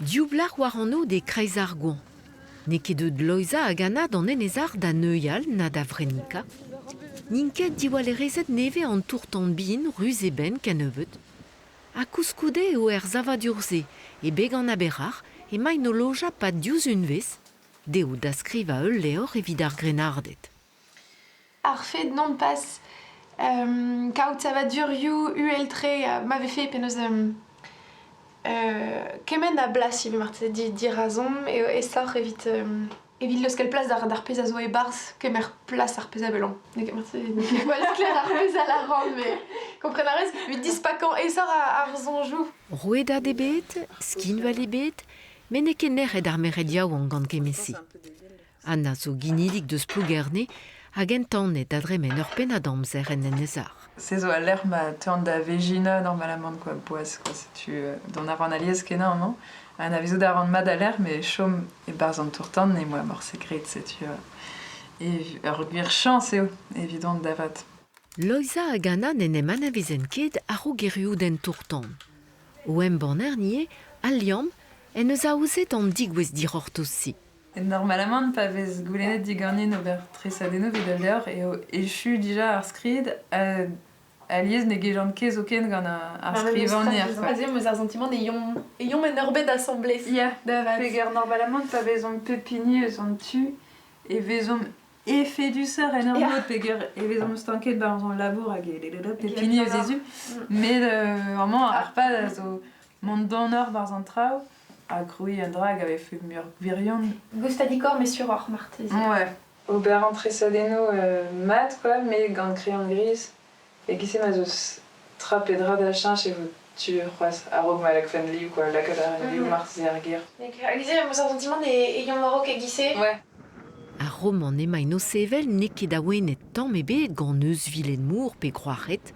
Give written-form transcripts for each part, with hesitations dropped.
Diublar war anno de kreiz ar goan. Ne ket eud loiza a gana d'an enezar da neuial na da vrenika. Ninket diwalerezet neve an tourtan bin ruz eben kennevet. A kouskoude o zavadurze e began a berar e mai no loja pa diouz unvez, deo da skriva ul leor evit ar grenardet. Ar fet non pas kaout zavadurioù ueltre m'ave fait penaos kemen a blas evit marteze di razon e sor evit leus kel plas d'ar pez a zo e barz kemer plas ar pez a belan. Ne ket marteze gwell skler ar pez a la rand, mais komprenarez evit dispakan e sor ar zonjou. Roueda de bet, skinval e bet, men ne ket nec'het ar merediaou an gant kemesi. Anna zo ginidik deus plougerne hag entannet adremen ur pen adamzer en enezar. C'est zo a l'er ma turn da vegina normalement quoi boaz quoi si tu don avant alies kena non an aviso da ran mad a l'er mais chom e barz an tourtan ne moi mort secret c'est tu et ur gwir chance eo évident davat. Loiza a gana n'en em anavezen ket a ro gerioù den tourtan. O emban ernie, al liam, en eus a ouzet an digwez dirortosi. Et normalement pa vez goulenet diganin ober tresadeno vid a l'er et echu dija ar skrid alies ne gejant ket zo ken gant ar skrivan er. Azem eus ar sentiment e men ur bet assemblez. Ya, peger normalement pa vezom pepini eus an tu e vezom efedusar en ur mod peger e vezom stanket bar an labour hag pepini eus ezu. Mais vraiment ar pa zo mont d'anor bar an trao a kroui an drag ave fait mur gwirion. Gostadikor mais sur or marteze. Ouais. Ober an tresadeno mat quoi, mais gant krean gris. Et qui c'est ma zo trap et dra da chanch et tu crois a rog malak fan liu quoi, la kada liu marteze ar gir. Gise eus ar sentiment e yon marok e gise. Ouais. A roman emañ no sevel ne ket a wenet tamm ebet gant eus vilen mour pe groaret.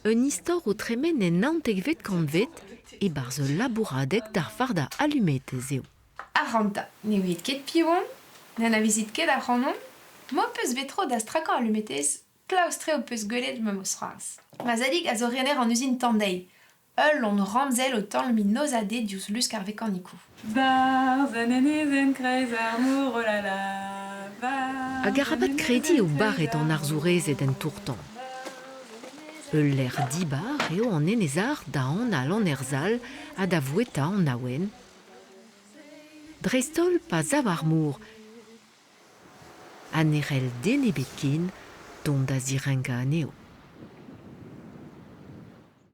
Un istor o tremen en antegvet kanvet e barz labouradek d'ar farda allumetez eo. Aranta, ne oet ket piouon, ne na vizit ket ar c'hanon, mo peus vetro da strakan allumetez, klaus tre o peus gwelet me mos raz. Ma zadig a zo rener an usine tandei, ul on ramzel o tamm mi nozade diouz lusk ar vekanikou. Barz an enezen kreiz ar mour, oh la la, barz... A garabat kredi o barret an arzourezet en tourtan. Ul ler dibar eo an enezar da an al an erzal a da voueta an aouen. Drestol pa zavar mour. An erel den ebet ken dont da zirenga aneo.